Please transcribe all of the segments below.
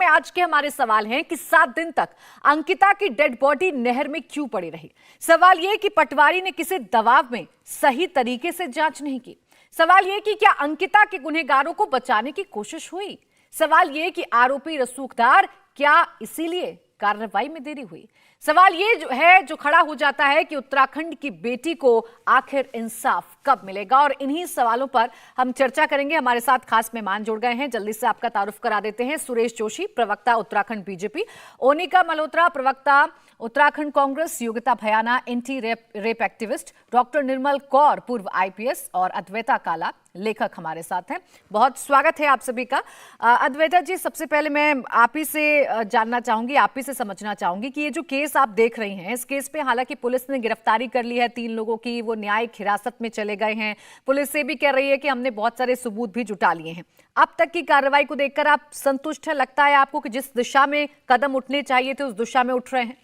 आज के हमारे सवाल हैं कि 7 दिन तक अंकिता की डेड बॉडी नहर में क्यों पड़ी रही। सवाल यह कि पटवारी ने किसी दबाव में सही तरीके से जांच नहीं की। सवाल यह कि क्या अंकिता के गुनहगारों को बचाने की कोशिश हुई। सवाल यह कि आरोपी रसूखदार क्या इसीलिए कार्रवाई में देरी हुई। सवाल ये जो खड़ा हो जाता है कि उत्तराखंड की बेटी को आखिर इंसाफ कब मिलेगा। और इन्हीं सवालों पर हम चर्चा करेंगे। हमारे साथ खास मेहमान जुड़ गए हैं, जल्दी से आपका तारुफ करा देते हैं। सुरेश जोशी, प्रवक्ता उत्तराखंड बीजेपी, ओनिका मल्होत्रा, प्रवक्ता Uttarakhand Congress, Yogita भयाना, anti rape activist, doctor निर्मल कौर, पूर्व आईपीएस, और अद्वैता काला, लेखक हमारे साथ हैं। बहुत स्वागत है आप सभी का। अद्वैता जी, सबसे पहले मैं आप ही से जानना चाहूंगी, आप ही से समझना चाहूंगी कि ये जो केस आप देख रही हैं, इस केस पे हालांकि पुलिस ने गिरफ्तारी कर ली है 3 लोगों की, वो न्यायिक हिरासत में चले गए हैं। पुलिस ये भी कह रही है कि हमने बहुत सारे सबूत भी जुटा लिए हैं। अब तक की कार्रवाई को देखकर आप संतुष्ट है? लगता है आपको कि जिस दिशा में कदम उठने चाहिए थे उस दिशा में उठ रहे हैं?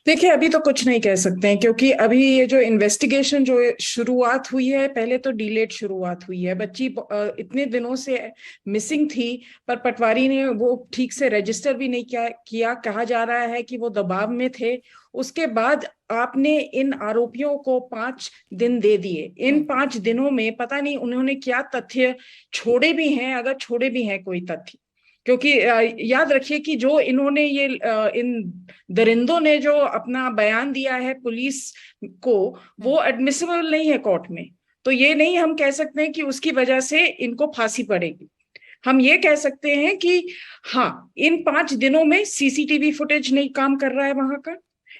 देखिए, अभी तो कुछ नहीं कह सकते हैं, क्योंकि अभी ये जो इन्वेस्टिगेशन जो शुरुआत हुई है, पहले तो डिलेड शुरुआत हुई है। बच्ची इतने दिनों से मिसिंग थी, पर पटवारी ने वो ठीक से रजिस्टर भी नहीं किया। कहा जा रहा है कि वो दबाव में थे। उसके बाद आपने इन आरोपियों को 5 दिन दे दिए। इन 5 दिनों में पता नहीं उन्होंने क्या तथ्य छोड़े भी हैं, अगर छोड़े भी हैं कोई तथ्य। क्योंकि याद रखिए कि जो इन्होंने ये इन दरिंदों ने जो अपना बयान दिया है पुलिस को, वो एडमिसिबल नहीं है कोर्ट में। तो ये नहीं हम कह सकते हैं कि उसकी वजह से इनको फांसी पड़ेगी। हम ये कह सकते हैं कि हाँ, इन 5 दिनों में सीसीटीवी फुटेज नहीं काम कर रहा है वहां का।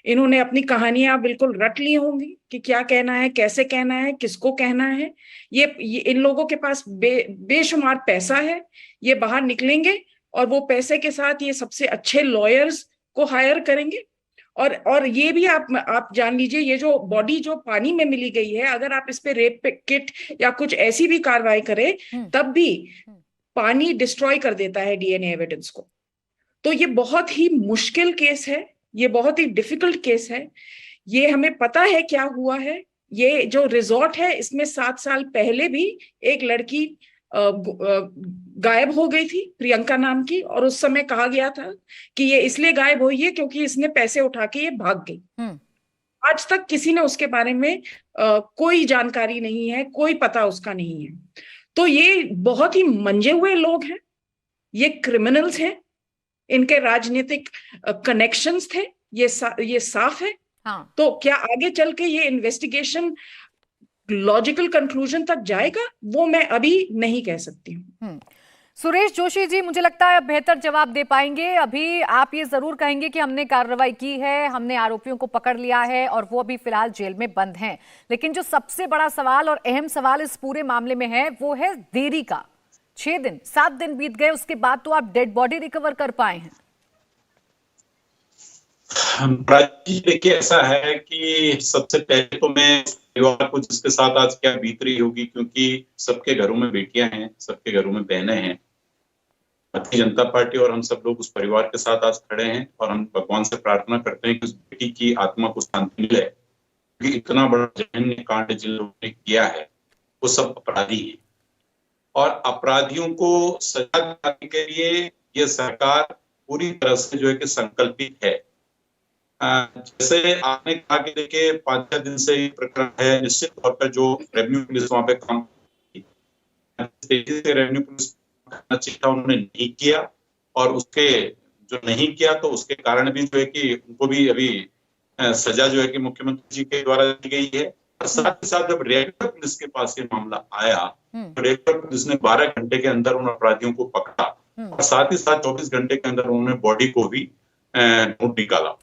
इन्होंने अपनी कहानियां बिल्कुल रट ली होंगी कि क्या कहना है, कैसे कहना है, किसको कहना है। ये इन लोगों के पास बेशुमार पैसा है। ये बाहर निकलेंगे और वो पैसे के साथ ये सबसे अच्छे लॉयर्स को हायर करेंगे। और ये भी आप जान लीजिए, ये जो बॉडी जो पानी में मिली गई है, अगर आप इस पे रेप किट या कुछ ऐसी भी कार्रवाई करें, तब भी पानी डिस्ट्रॉय कर देता है डीएनए एविडेंस को। तो ये बहुत ही मुश्किल केस है, ये बहुत ही डिफिकल्ट केस है। ये हमें पता है क्या हुआ है। ये जो रिजॉर्ट है, इसमें 7 साल पहले भी एक लड़की गायब हो गई थी, प्रियंका नाम की, और उस समय कहा गया था कि ये इसलिए गायब हुई है क्योंकि इसने पैसे उठा के ये भाग गई। आज तक किसी ने उसके बारे में कोई जानकारी नहीं है, कोई पता उसका नहीं है। तो ये बहुत ही मंजे हुए लोग हैं, ये क्रिमिनल्स हैं, इनके राजनीतिक कनेक्शंस थे, ये साफ है। हाँ। तो क्या आगे चल के ये इन्वेस्टिगेशन लॉजिकल कंक्लूजन तक जाएगा, वो मैं अभी नहीं कह सकती हूँ। सुरेश जोशी जी, मुझे लगता है आप बेहतर जवाब दे पाएंगे। अभी आप ये जरूर कहेंगे कि हमने कार्रवाई की है, हमने आरोपियों को पकड़ लिया है और वो अभी फिलहाल जेल में बंद हैं। लेकिन जो सबसे बड़ा सवाल और अहम सवाल इस पूरे मामले में है, वो है देरी का। 6 दिन 7 दिन बीत गए, उसके बाद तो आप डेड बॉडी रिकवर कर पाए हैं। देखिए, ऐसा है कि सबसे पहले तो मैं परिवार को, जिसके साथ आज क्या बीत रही होगी, क्योंकि सबके घरों में बेटियां हैं, सबके घरों में बहनें हैं। भारतीय जनता पार्टी और हम सब लोग उस परिवार के साथ आज खड़े हैं और हम भगवान से प्रार्थना करते हैं कि उस बेटी की आत्मा को शांति मिले, क्योंकि इतना बड़ा जघन्य कांड जिन लोगों ने किया है वो सब अपराधी हैं और अपराधियों को सजा दिलाने के लिए ये सरकार पूरी तरह से जो है कि संकल्पित है। जैसे आपने कहा कि देखिए 5-6 दिन से ये प्रकरण है, निश्चित तौर पर जो रेवेन्यू पुलिस वहां पे काम तेजी से रेवेन्यू पुलिस करना चाहिए उन्होंने नहीं किया, और उसके जो नहीं किया तो उसके कारण भी जो है कि उनको भी अभी सजा जो है कि मुख्यमंत्री जी के द्वारा दी गई है। और साथ ही साथ जब रेगुलर पुलिस के पास ये मामला आया तो रेगुलर पुलिस ने 12 घंटे के अंदर उन अपराधियों को पकड़ा और साथ ही साथ 24 घंटे के अंदर उन्होंने बॉडी को भी ढूंढ निकाला।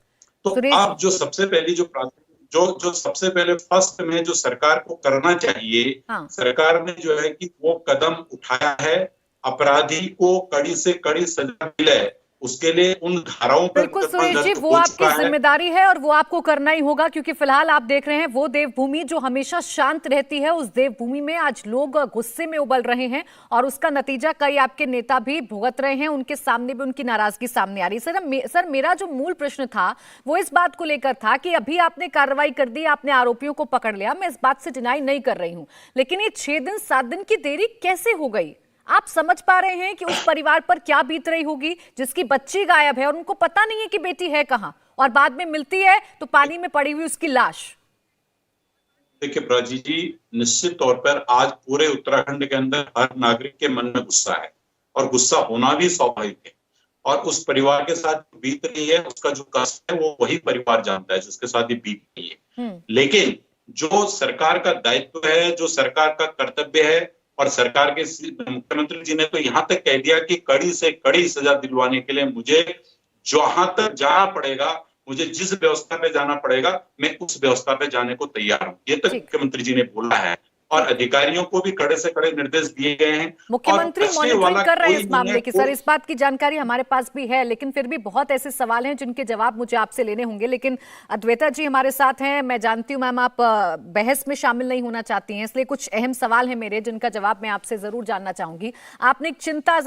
तो अब जो सबसे पहली जो सबसे पहले फर्स्ट में जो सरकार को करना चाहिए, सरकार ने जो है कि वो कदम उठाया है, अपराधी को कड़ी से कड़ी सजा मिले, उसके लिए उन धाराओं पर बिल्कुल सुरेश जी, वो आपकी जिम्मेदारी है और वो आपको करना ही होगा, क्योंकि फिलहाल आप देख रहे हैं वो देवभूमि जो हमेशा शांत रहती है, उस देवभूमि में आज लोग गुस्से में उबल रहे हैं और उसका नतीजा कई आपके नेता भी भुगत रहे हैं। उनके सामने भी उनकी नाराजगी सामने आ रही है। सर, मेरा जो मूल प्रश्न था वो इस बात को लेकर था कि अभी आपने कार्रवाई कर दी, आपने आरोपियों को पकड़ लिया, मैं इस बात से डिनाई नहीं कर रही हूँ, लेकिन ये 6 दिन 7 दिन की देरी कैसे हो गई? आप समझ पा रहे हैं कि उस परिवार पर क्या बीत रही होगी जिसकी बच्ची गायब है और उनको पता नहीं है कि बेटी है कहाँ, और बाद में मिलती है तो पानी में पड़ी हुई उसकी लाश। देखिए प्राची जी, निश्चित तौर पर आज पूरे उत्तराखंड के अंदर हर नागरिक के मन में गुस्सा है, और गुस्सा होना भी स्वाभाविक है। और उस परिवार के साथ बीत रही है, उसका जो कष्ट है वो वही परिवार जानता है जिसके साथ ये बीत रही है। लेकिन जो सरकार का दायित्व है, जो सरकार का कर्तव्य है, और सरकार के मुख्यमंत्री जी ने तो यहाँ तक कह दिया कि कड़ी से कड़ी सजा दिलवाने के लिए मुझे जहां तक जाना पड़ेगा, मुझे जिस व्यवस्था पे जाना पड़ेगा, मैं उस व्यवस्था पे जाने को तैयार हूं। ये तो मुख्यमंत्री जी ने बोला है, और अधिकारियों को भी कड़े से कड़े निर्देश दिए गए हैं। मुख्यमंत्री मॉनिटरिंग कर रहे हैं इस मामले की। सर, इस बात की जानकारी हमारे पास भी है, लेकिन फिर भी बहुत ऐसे सवाल हैं जिनके जवाब मुझे आपसे लेने होंगे। लेकिन अद्वैता जी हमारे साथ हैं। मैं जानती हूं मैम आप बहस में शामिल नहीं होना चाहती हैं, इसलिए कुछ अहम सवाल हैं मेरे जिनका जवाब मैं आपसे जरूर जानना चाहूंगी। आपने चिंता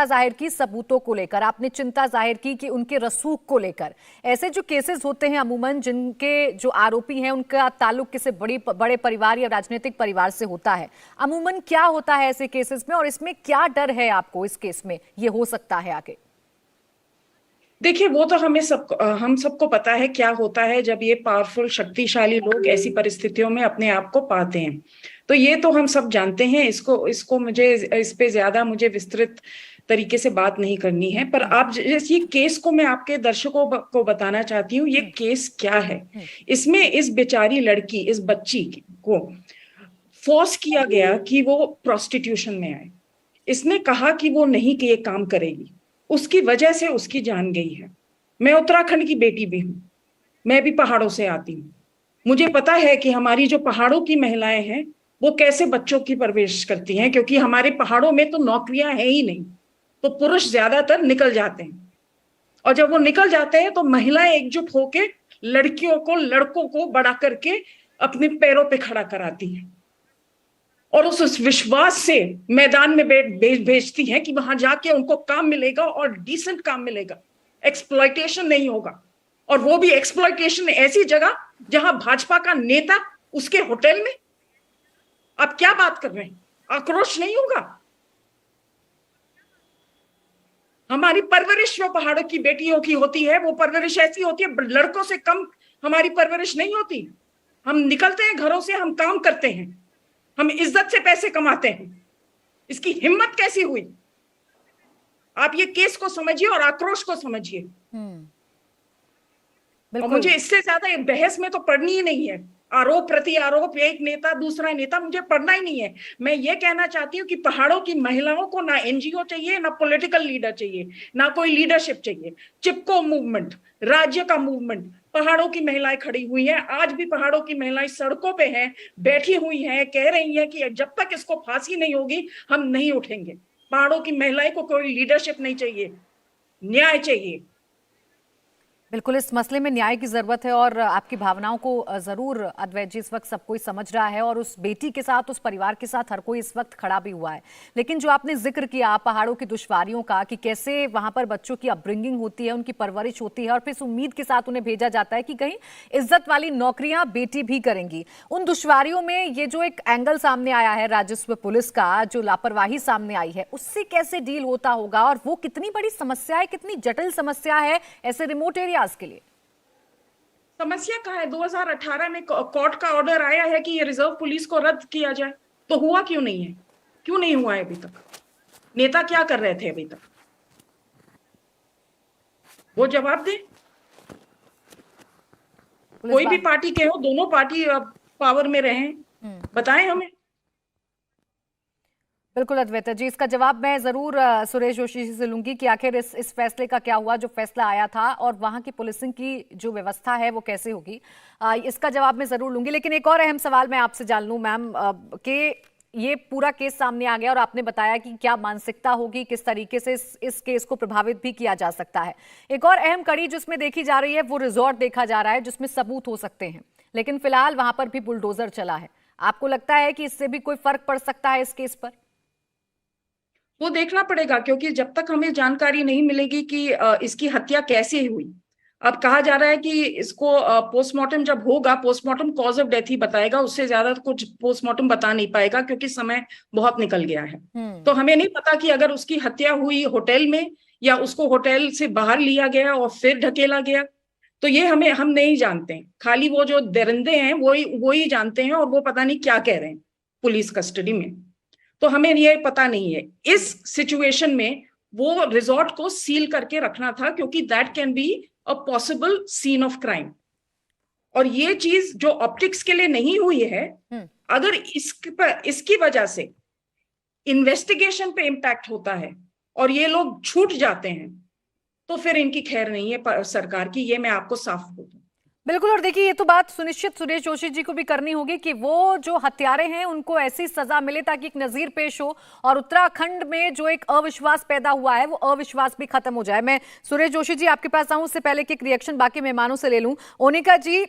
जाहिर की सबूतों को लेकर, आपने चिंता जाहिर की कि उनके रसूख को लेकर। ऐसे जो केसेस होते हैं अमूमन, जिनके जो आरोपी हैं उनका ताल्लुक किसी बड़े परिवार या राजनीतिक परिवार से होता है, अमूमन क्या होता है ऐसे केसेस में, और इसमें क्या डर है आपको इस केस में ये हो सकता है आगे? देखिए, वो तो हम सबको पता है क्या होता है जब ये पावरफुल शक्तिशाली लोग ऐसी परिस्थितियों में अपने आप को पाते हैं। तो ये तो हम सब जानते हैं। इसको मुझे इस पे ज्यादा मुझे विस्तृत तरीके से बात नहीं करनी है। पर आप जैसे ये केस को मैं आपके दर्शकों को बताना चाहती हूँ, ये केस क्या है। इसमें इस बेचारी लड़की, इस बच्ची को फोर्स किया गया कि वो प्रोस्टिट्यूशन में आए। इसने कहा कि वो नहीं कि ये काम करेगी, उसकी वजह से उसकी जान गई है। मैं उत्तराखंड की बेटी भी हूँ, मैं भी पहाड़ों से आती हूँ। मुझे पता है कि हमारी जो पहाड़ों की महिलाएं हैं वो कैसे बच्चों की परवरिश करती हैं, क्योंकि हमारे पहाड़ों में तो नौकरियां हैं ही नहीं, तो पुरुष ज्यादातर निकल जाते हैं। और जब वो निकल जाते हैं तो महिलाएं एकजुट होकर लड़कियों को, लड़कों को बड़ा करके अपने पैरों पे खड़ा कराती हैं, और उस विश्वास से मैदान में भेजती हैं कि वहां जाके उनको काम मिलेगा और डिसेंट काम मिलेगा, एक्सप्लॉयटेशन नहीं होगा। और वो भी एक्सप्लॉयटेशन ऐसी जगह जहां भाजपा का नेता उसके होटल में। आप क्या बात कर रहे हैं? आक्रोश नहीं होगा? हमारी परवरिश जो पहाड़ों की बेटियों की होती है, वो परवरिश ऐसी होती है, लड़कों से कम हमारी परवरिश नहीं होती। हम निकलते हैं घरों से, हम काम करते हैं, हम इज्जत से पैसे कमाते हैं। इसकी हिम्मत कैसी हुई? आप ये केस को समझिए और आक्रोश को समझिए। और मुझे इससे ज्यादा बहस में तो पढ़नी ही नहीं है। आरोप प्रति आरोप, एक नेता दूसरा नेता, मुझे पढ़ना ही नहीं है। मैं ये कहना चाहती हूँ कि पहाड़ों की महिलाओं को ना एनजीओ चाहिए, ना पॉलिटिकल लीडर चाहिए, ना कोई लीडरशिप चाहिए। चिपको मूवमेंट, राज्य का मूवमेंट, पहाड़ों की महिलाएं खड़ी हुई हैं। आज भी पहाड़ों की महिलाएं सड़कों पे हैं, बैठी हुई हैं, कह रही हैं कि जब तक इसको फांसी नहीं होगी हम नहीं उठेंगे। पहाड़ों की महिलाएं को कोई लीडरशिप नहीं चाहिए, न्याय चाहिए। बिल्कुल, इस मसले में न्याय की जरूरत है, और आपकी भावनाओं को जरूर अद्वैत जी इस वक्त सब कोई समझ रहा है, और उस बेटी के साथ, उस परिवार के साथ हर कोई इस वक्त खड़ा भी हुआ है। लेकिन जो आपने जिक्र किया पहाड़ों की दुश्वारियों का, कि कैसे वहां पर बच्चों की अपब्रिंगिंग होती है, उनकी परवरिश होती है, और फिर इस उम्मीद के साथ उन्हें भेजा जाता है कि कहीं इज्जत वाली नौकरियां बेटी भी करेंगी। उन दुश्वारियों में ये जो एक एंगल सामने आया है राजस्व पुलिस का, जो लापरवाही सामने आई है, उससे कैसे डील होता होगा, और वो कितनी बड़ी समस्या है, कितनी जटिल समस्या है ऐसे रिमोट एरिया के लिए? समस्या क्या है? 2018 में कोर्ट का ऑर्डर आया है कि ये रिजर्व पुलिस को रद्द किया जाए, तो हुआ क्यों नहीं है? क्यों नहीं हुआ है अभी तक? नेता क्या कर रहे थे अभी तक? वो जवाब दे। कोई भी पार्टी के हो, दोनों पार्टी पावर में रहे, बताएं हमें। बिल्कुल अद्वैता जी, इसका जवाब मैं जरूर सुरेश जोशी से लूंगी कि आखिर इस फैसले का क्या हुआ, जो फैसला आया था, और वहां की पुलिसिंग की जो व्यवस्था है वो कैसे होगी, इसका जवाब मैं जरूर लूंगी। लेकिन एक और अहम सवाल मैं आपसे जान लूं मैम, कि ये पूरा केस सामने आ गया और आपने बताया कि क्या मानसिकता होगी, किस तरीके से इस केस को प्रभावित भी किया जा सकता है। एक और अहम कड़ी जिसमें देखी जा रही है वो रिजॉर्ट देखा जा रहा है, जिसमें सबूत हो सकते हैं, लेकिन फिलहाल वहां पर भी बुलडोजर चला है। आपको लगता है कि इससे भी कोई फर्क पड़ सकता है इस केस पर? वो देखना पड़ेगा, क्योंकि जब तक हमें जानकारी नहीं मिलेगी कि इसकी हत्या कैसे हुई। अब कहा जा रहा है कि इसको पोस्टमार्टम जब होगा, पोस्टमार्टम कॉज ऑफ डेथ ही बताएगा, उससे ज्यादा कुछ पोस्टमार्टम बता नहीं पाएगा क्योंकि समय बहुत निकल गया है। तो हमें नहीं पता कि अगर उसकी हत्या हुई होटल में या उसको होटल से बाहर लिया गया और फिर ढकेला गया, तो ये हम नहीं जानते हैं। खाली वो जो दरिंदे हैं वो ही जानते हैं, और वो पता नहीं क्या कह रहे हैं पुलिस कस्टडी में। तो हमें ये पता नहीं है। इस सिचुएशन में वो रिजॉर्ट को सील करके रखना था, क्योंकि that can be a possible scene of crime. और ये चीज जो ऑप्टिक्स के लिए नहीं हुई है, अगर इसकी वजह से इन्वेस्टिगेशन पे इम्पैक्ट होता है और ये लोग छूट जाते हैं, तो फिर इनकी खैर नहीं है सरकार की, ये मैं आपको साफ बोल दूं। बिल्कुल। और देखिए, ये तो बात सुनिश्चित सुरेश जोशी जी को भी करनी होगी कि वो जो हत्यारे हैं उनको ऐसी सजा मिले ताकि एक नजीर पेश हो और उत्तराखंड में जो एक अविश्वास पैदा हुआ है वो अविश्वास भी खत्म हो जाए। मैं सुरेश जोशी जी आपके पास आऊं, उससे पहले कि एक रिएक्शन बाकी मेहमानों से ले लूं। ओनिका जी,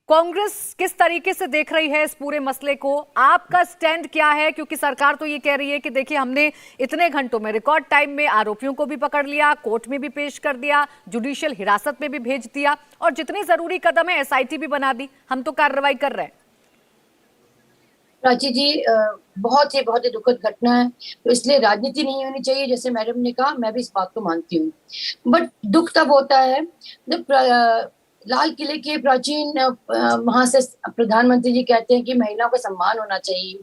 कांग्रेस किस तरीके से देख रही है इस पूरे मसले को? आपका स्टैंड क्या है? क्योंकि सरकार तो ये कह रही है कि देखिए, हमने इतने घंटों में, रिकॉर्ड टाइम में आरोपियों को भी पकड़ लिया, कोर्ट में भी पेश कर दिया, जुडिशियल हिरासत में भी भेज दिया, और जितनी जरूरी कदम है एसआईटी भी बना दी, हम तो कार्रवाई कर रहे हैं। प्राची जी, बहुत ही दुखद घटना है, तो इसलिए राजनीति नहीं होनी चाहिए, जैसे मैडम ने कहा, मैं भी इस बात को मानती हूँ। बट दुख तब होता है जब लाल किले के प्राचीन वहां से प्रधानमंत्री जी कहते हैं कि महिलाओं का सम्मान होना चाहिए।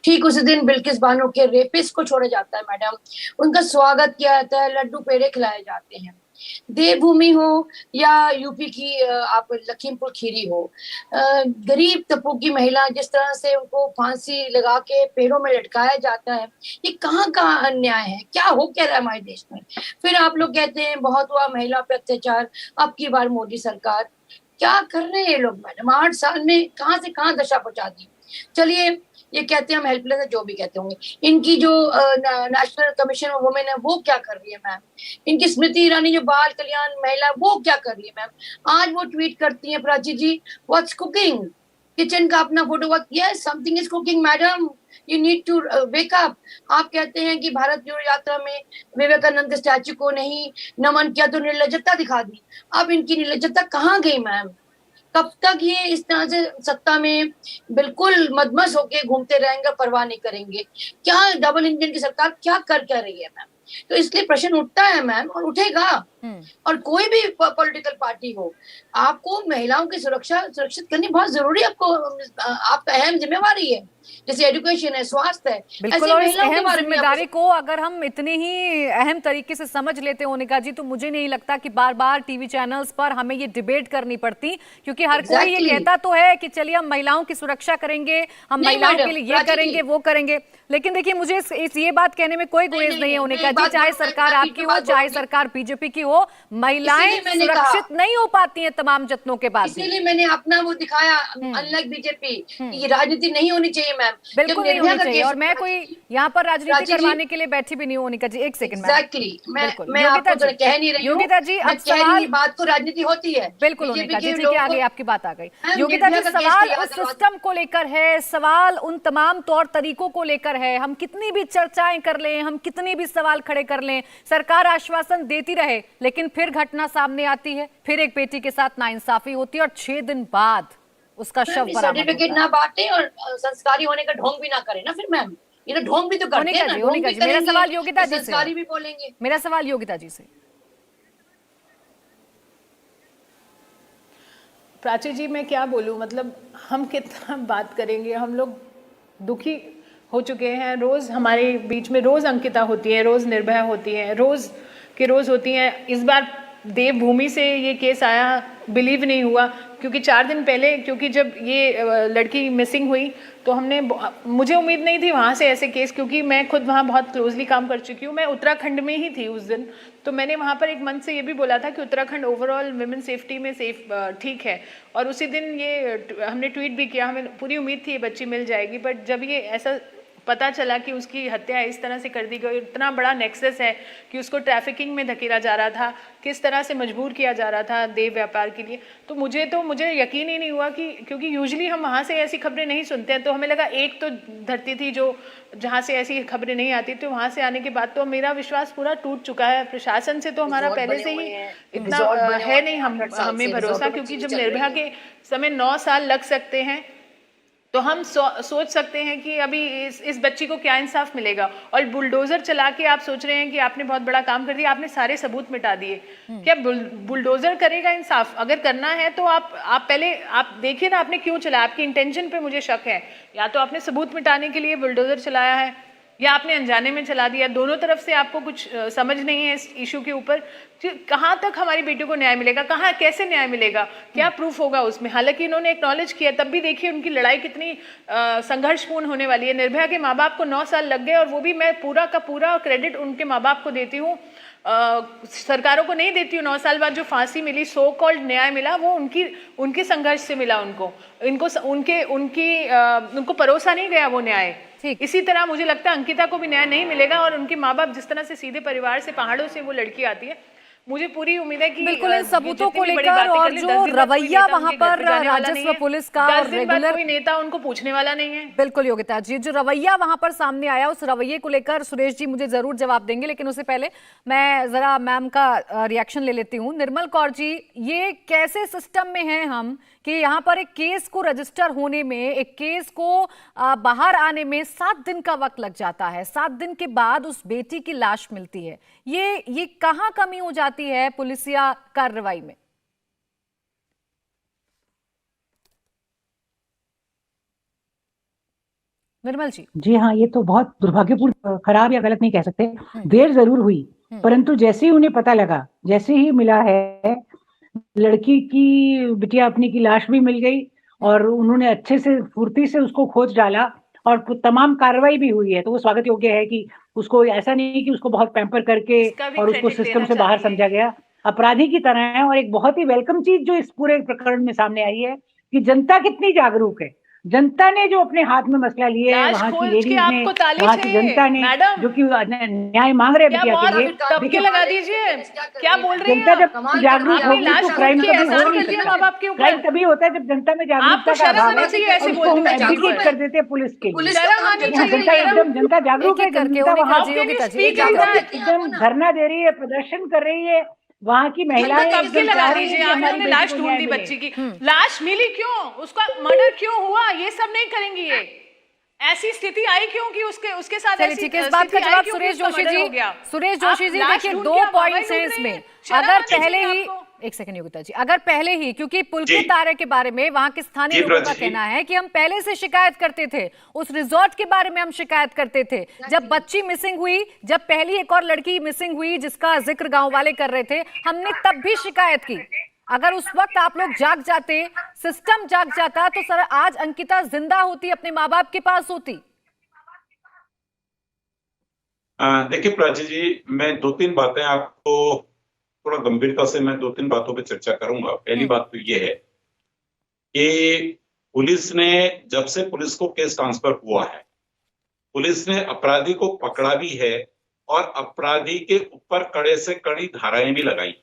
ठीक उसी दिन बिल्किस बानो के रेपिस्ट को छोड़ा जाता है मैडम, उनका स्वागत किया जाता है, लड्डू पेड़े खिलाए जाते हैं। देवभूमि हो या यूपी की आप लखीमपुर खीरी हो, गरीब तबकों की महिला जिस तरह से उनको फांसी लगा के पेड़ों में लटकाया जाता है, ये कहाँ का अन्याय है? क्या हो क्या रहा है हमारे देश में? फिर आप लोग कहते हैं बहुत हुआ महिला पे अत्याचार, अब की बार मोदी सरकार। क्या कर रहे हैं ये लोग मैडम? 8 साल में कहाँ से कहाँ दशा पहुंचा दी। चलिए, ये कहते हैं हम हेल्पलेस है, जो भी कहते होंगे। इनकी जो नेशनल कमीशन ऑफ वुमेन है वो क्या कर रही है मैम? इनकी स्मृति ईरानी जो बाल कल्याण महिला, वो क्या कर रही है मैम? आज वो ट्वीट करती है, Prachi ji, what's cooking, kitchen का अपना photo, yes something is cooking madam, you need to wake up. आप कहते हैं कि भारत जोड़ो यात्रा में विवेकानंद के स्टैचू को नहीं नमन किया तो निर्लज्जता दिखा दी। अब इनकी निर्लज्जता कहाँ गई मैम? कब तक ये इस तरह से सत्ता में बिल्कुल मदमस्त होके घूमते रहेंगे, परवाह नहीं करेंगे? क्या डबल इंजन की सरकार क्या कर रही है मैम? तो इसलिए प्रश्न उठता है मैम, और उठेगा। और कोई भी पॉलिटिकल पार्टी हो, आपको महिलाओं की सुरक्षित करनी बहुत जरूरी, आपको आपका अहम जिम्मेवारी है, जैसे एजुकेशन है, स्वास्थ्य है। बिल्कुल। और इस अहम जिम्मेदारी को अगर हम इतने ही अहम तरीके से समझ लेते हो ओनिका जी, तो मुझे नहीं लगता कि बार बार टीवी चैनल्स पर हमें ये डिबेट करनी पड़ती, क्योंकि हर कोई ये कहता तो है कि चलिए हम महिलाओं की सुरक्षा करेंगे, हम महिलाओं के लिए ये करेंगे, वो करेंगे। लेकिन देखिए, मुझे ये बात कहने में कोई गुरेज नहीं है ओनिका जी, चाहे सरकार आपकी हो, चाहे सरकार बीजेपी की हो, महिलाएं सुरक्षित नहीं हो पाती हैं तमाम जत्नों के बाद। इसीलिए मैंने अपना वो दिखाया, अनलाइक बीजेपी, ये राजनीति नहीं होनी चाहिए मैम, बिल्कुल नहीं होनी चाहिए। और मैं कोई यहाँ पर राजनीति करवाने के लिए बैठी भी नहीं हूँ ओनिका जी, एक सेकंड। एग्जैक्टली, मैं आपको कह नहीं रही हूँ योगिता जी, अब सवाल बात को राजनीति होती है। बिल्कुल ओनिका जी, ठीक है, आगे आपकी बात आ गई। योगिता जी, सवाल उस सिस्टम को लेकर है, सवाल उन तमाम तौर तरीकों को लेकर है। हम कितनी भी चर्चाएं कर लें, हम कितने भी सवाल खड़े कर लें, सरकार आश्वासन देती रहे, लेकिन फिर घटना सामने आती है, फिर एक बेटी के साथ नाइंसाफी होती है और 6 दिन बाद उसका शव बरामद सर्टिफिकेट ना बांटे और संस्कारी होने का ढोंग भी ना करे ना फिर मैम, ये तो ढोंग भी तो करते हैं ना। ओनिका जी, मेरा सवाल योगिता जी से, संस्कारी भी बोलेंगे। मेरा सवाल योगिता जी से। प्राची जी, मैं क्या बोलूं, मतलब हम कितना बात करेंगे, हम लोग दुखी हो चुके हैं। रोज हमारे बीच में रोज अंकिता होती है, रोज निर्भया होती है, रोज की रोज होती हैं। इस बार देवभूमि से ये केस आया, बिलीव नहीं हुआ, क्योंकि 4 दिन पहले, क्योंकि जब ये लड़की मिसिंग हुई तो मुझे उम्मीद नहीं थी वहाँ से ऐसे केस, क्योंकि मैं खुद वहाँ बहुत क्लोजली काम कर चुकी हूँ। मैं उत्तराखंड में ही थी उस दिन, तो मैंने वहाँ पर एक मंच से ये भी बोला था कि उत्तराखंड ओवरऑल विमेन सेफ्टी में ठीक है। और उसी दिन ये हमने ट्वीट भी किया, हमें पूरी उम्मीद थी ये बच्ची मिल जाएगी, बट जब ये ऐसा पता चला कि उसकी हत्या इस तरह से कर दी गई, इतना बड़ा नेक्सस है कि उसको ट्रैफिकिंग में धकेला जा रहा था, किस तरह से मजबूर किया जा रहा था देह व्यापार के लिए, तो मुझे यकीन ही नहीं हुआ कि, क्योंकि यूजुअली हम वहाँ से ऐसी खबरें नहीं सुनते हैं, तो हमें लगा एक तो धरती थी जो जहाँ से ऐसी खबरें नहीं आती थी, वहाँ से आने के बाद तो मेरा विश्वास पूरा टूट चुका है। प्रशासन से तो हमारा पहले से ही इतना है नहीं हमें भरोसा, क्योंकि जब निर्भया के समय 9 साल लग सकते हैं तो हम सोच सकते हैं कि अभी इस बच्ची को क्या इंसाफ मिलेगा। और बुलडोजर चला के आप सोच रहे हैं कि आपने बहुत बड़ा काम कर दिया, आपने सारे सबूत मिटा दिए। क्या बुलडोजर करेगा इंसाफ? अगर करना है तो आप पहले आप देखिए ना, आपने क्यों चलाया, आपकी इंटेंशन पे मुझे शक है। या तो आपने सबूत मिटाने के लिए बुलडोजर चलाया है या आपने अनजाने में चला दिया। दोनों तरफ से आपको कुछ समझ नहीं है इस इशू के ऊपर। कहाँ तक हमारी बेटी को न्याय मिलेगा, कहाँ कैसे न्याय मिलेगा, क्या प्रूफ होगा उसमें? हालांकि इन्होंने एक्नॉलेज किया, तब भी देखिए उनकी लड़ाई कितनी संघर्षपूर्ण होने वाली है। निर्भया के माँ बाप को 9 साल लग गए, और वो भी मैं पूरा का पूरा क्रेडिट उनके माँ बाप को देती हूँ, सरकारों को नहीं देती हूँ। 9 साल बाद जो फांसी मिली, सो कॉल्ड न्याय मिला, वो उनके संघर्ष से मिला। उनको परोसा नहीं गया वो न्याय। इसी तरह मुझे लगता है अंकिता को भी न्याय नहीं मिलेगा, और उनके माँ बाप जिस तरह से सीधे परिवार से, पहाड़ों से वो लड़की आती है, मुझे पूरी उम्मीद है कि बिल्कुल इन सबूतों को लेकर और जो रवैया वहां पर राजस्व पुलिस का और रेगुलर कोई नेता उनको पूछने वाला नहीं है। बिल्कुल योगिता जी, जो रवैया वहां पर सामने आया, उस रवैये को लेकर सुरेश जी मुझे जरूर जवाब देंगे, लेकिन उससे पहले मैं जरा मैम का रिएक्शन ले लेती हूँ। निर्मल कौर जी, ये कैसे सिस्टम में हैं हम कि यहाँ पर एक केस को रजिस्टर होने में, एक केस को बाहर आने में 7 दिन का वक्त लग जाता है। 7 दिन के बाद उस बेटी की लाश मिलती है। ये कहाँ कमी हो जाती है पुलिसिया कार्रवाई में? निर्मल जी। जी हाँ, ये तो बहुत दुर्भाग्यपूर्ण, खराब या गलत नहीं कह सकते, देर जरूर हुई, परंतु जैसे ही उन्हें पता लगा, जैसे ही मिला है, लड़की की, बिटिया अपनी की लाश भी मिल गई, और उन्होंने अच्छे से फुर्ती से उसको खोज डाला, और तमाम कार्रवाई भी हुई है। तो वो स्वागत योग्य है कि उसको, ऐसा नहीं कि उसको बहुत पैम्पर करके और उसको सिस्टम से बाहर समझा गया, अपराधी की तरह है। और एक बहुत ही वेलकम चीज जो इस पूरे प्रकरण में सामने आई है कि जनता कितनी जागरूक है। जनता ने जो अपने हाथ में मसला लिए, वहाँ की लेडीज ने, वहाँ की जनता ने, जो कि न्याय मांग रहे बिटिया के लिए, देखिए लगा दीजिए, क्या बोल रही जनता जब जागरूक होगी तो क्राइम कभी हो नहीं सकता। क्राइम तभी होता है जब जनता में जागरूकता का अभाव है, उसको हम एडवोकेट कर देते हैं पुलिस के लिए। जनता एकदम, जनता जागरूक है, जनता वहाँ एकदम धरना दे रही है, प्रदर्शन कर रही है। वहाँ की महिलाएं लगा दीजिए, आपने लाश ढूंढ दी, बच्ची की लाश मिली क्यों, उसका मर्डर क्यों हुआ, ये सब नहीं करेंगी। ये ऐसी स्थिति आई क्यों कि उसके साथ ऐसी ठीक है। इस बात का जवाब सुरेश जोशी जी। सुरेश जोशी जी, देखिए 2 पॉइंट्स हैं इसमें। अगर पहले ही, एक सेकंड योगिता जी, अगर पहले ही, क्योंकि पुलकित तारे के बारे में वहां के स्थानीय लोगों का कहना है कि हम पहले से शिकायत करते थे, उस रिजॉर्ट के बारे में हम शिकायत करते थे, जब बच्ची मिसिंग हुई, जब पहली एक और लड़की मिसिंग हुई जिसका जिक्र गांव वाले कर रहे थे, हमने तब भी शिकायत की। अगर उस वक्त आप लोग जाग जाते, सिस्टम जाग जाता, तो सर आज अंकिता जिंदा होती, अपने माँ बाप के पास होती। देखिए प्राची जी, मैं 2-3 बातें आपको, थोड़ा गंभीरता से मैं 2-3 बातों पे चर्चा करूंगा। पहली बात तो ये है कि पुलिस ने, जब से पुलिस को केस ट्रांसफर हुआ है, पुलिस ने अपराधी को पकड़ा भी है, और अपराधी के ऊपर कड़े से कड़ी धाराएं भी लगाई,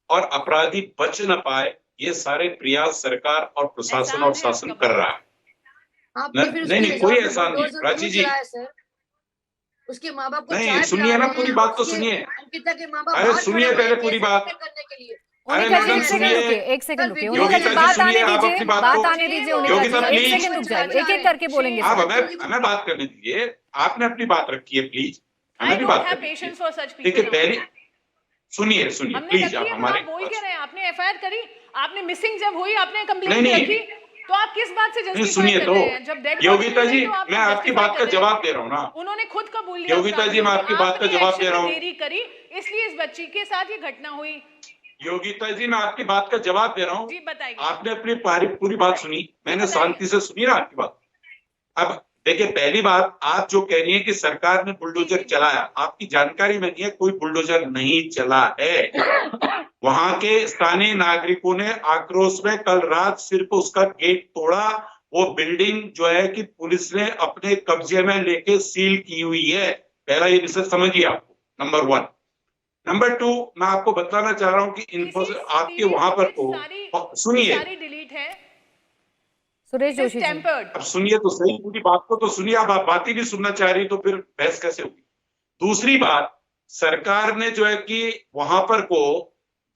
और अपराधी बच न पाए, ये सारे प्रयास सरकार और प्रशासन और शासन कर रहा है। नहीं, कोई एहसान नहीं प्राची जी। उसके माँ बाप को नहीं, सुनिए ना, पूरी बात तो सुनिए। अंकिता के माँ बाप, अरे सुनिए पहले पूरी बात। अरे मैडम सुनिए, एक सेकंड रुकिए, बात आने दीजिए, बात आने दीजिए, एक सेकंड रुक जाए, एक करके बोलेंगे। आप हमें बात करने दीजिए, आपने अपनी बात रखी है, प्लीज हमें भी बात करनी। ठीक है, पहले सुनिए प्लीज। आप हमारे बोल के रहे हैं, आपने एफआईआर करी, आपने मिसिंग जब हुई, आपने कंप्लेंट रखी, तो आप किस बात से जस्टिफाई सुनिए कर रहे हैं? जब डेड योगिता जी, मैं आपकी बात का जवाब दे रहा हूँ ना। उन्होंने खुद कबूल लिया। योगिता जी, मैं आपकी बात का जवाब दे रहा हूँ। देरी करी, इसलिए इस बच्ची के साथ ये घटना हुई। योगिता जी, मैं आपकी बात का जवाब दे रहा हूँ। जी बताइए। आपने अपनी पूरी बात सुनी, मैंने शांति से सुनी ना आपकी बात। अब देखिए, पहली बात, आप जो कह रही है कि सरकार ने बुलडोजर चलाया, आपकी जानकारी में नहीं है, कोई बुलडोजर नहीं चला है। वहां के स्थानीय नागरिकों ने आक्रोश में कल रात सिर्फ उसका गेट तोड़ा वो बिल्डिंग जो है कि पुलिस ने अपने कब्जे में लेके सील की हुई है। पहला ये विषय समझिए आपको, नंबर 1। नंबर 2, मैं आपको बताना चाह रहा हूं कि आपके वहां पर को सुनिए, सारी डिलीट है सुरेश जोशी जी, अब सुनिए तो सही, पूरी बात को तो सुनिए। आप बात ही नहीं सुनना चाह रही तो फिर बहस कैसे होगी। दूसरी बात, सरकार ने जो है कि वहां पर को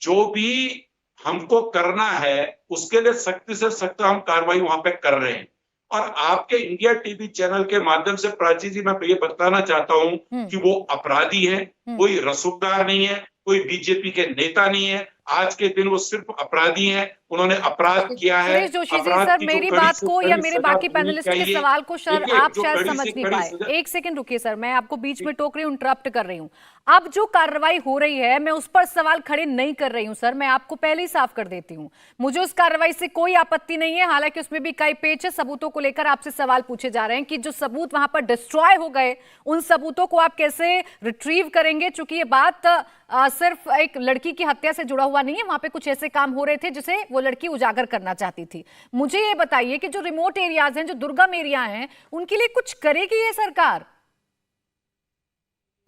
जो भी हमको करना है उसके लिए सख्ती से सख्त हम कार्रवाई वहां पे कर रहे हैं। और आपके इंडिया टीवी चैनल के माध्यम से प्राची जी मैं ये बताना चाहता हूं कि वो अपराधी है, कोई रसूखदार नहीं है, कोई बीजेपी के नेता नहीं है। आज के दिन वो सिर्फ अपराधी हैं, उन्होंने अपराध किया है। सुरेश जोशी जी, सर मेरी बात को या मेरे बाकी पैनलिस्ट के सवाल को सर आप शायद समझ नहीं पाए। एक सेकंड रुकिए सर, मैं आपको बीच में टोक रही हूँ, इंटरप्ट कर रही हूँ। अब जो कार्रवाई हो रही है मैं उस पर सवाल खड़े नहीं कर रही हूँ सर, मैं आपको पहले ही साफ कर देती हूँ। मुझे उस कार्रवाई से कोई आपत्ति नहीं है, हालांकि उसमें भी कई पेच है, सबूतों को लेकर आपसे सवाल पूछे जा रहे हैं कि जो सबूत वहां पर डिस्ट्रॉय हो गए उन सबूतों को आप कैसे रिट्रीव करेंगे, चूंकि ये बात सिर्फ एक लड़की की हत्या से जुड़ा हुआ नहीं है, वहां पे कुछ ऐसे काम हो रहे थे जिसे वो लड़की उजागर करना चाहती थी। मुझे ये बताइए कि जो रिमोट एरियाज हैं, जो दुर्गम एरिया हैं, उनके लिए कुछ करेगी ये सरकार?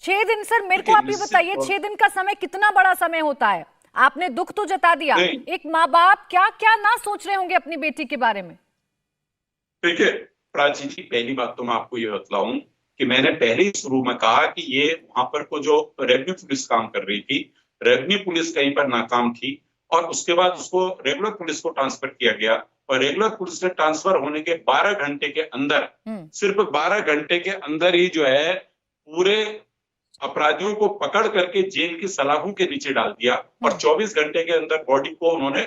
6 दिन सर, मेरे को आप ये बताइए 6 दिन का समय कितना बड़ा समय होता है? आपने दुख तो जता दिया, एक माँ बाप क्या क्या ना सोच रहे होंगे अपनी बेटी के बारे में। देखिए प्राची जी, पहली बात तो मैं आपको ये बतलाऊं कि मैंने पहले ही शुरू में कहा कि ये वहां पर को जो रेवेन्यू पुलिस काम कर रही थी, रेवेन्यू पुलिस कहीं पर नाकाम थी और उसके बाद उसको रेगुलर पुलिस को ट्रांसफर किया गया और रेगुलर पुलिस से ट्रांसफर होने के 12 घंटे के अंदर, सिर्फ 12 घंटे के अंदर ही जो है पूरे अपराधियों को पकड़ करके जेल की सलाखों के नीचे डाल दिया और 24 घंटे के अंदर बॉडी को उन्होंने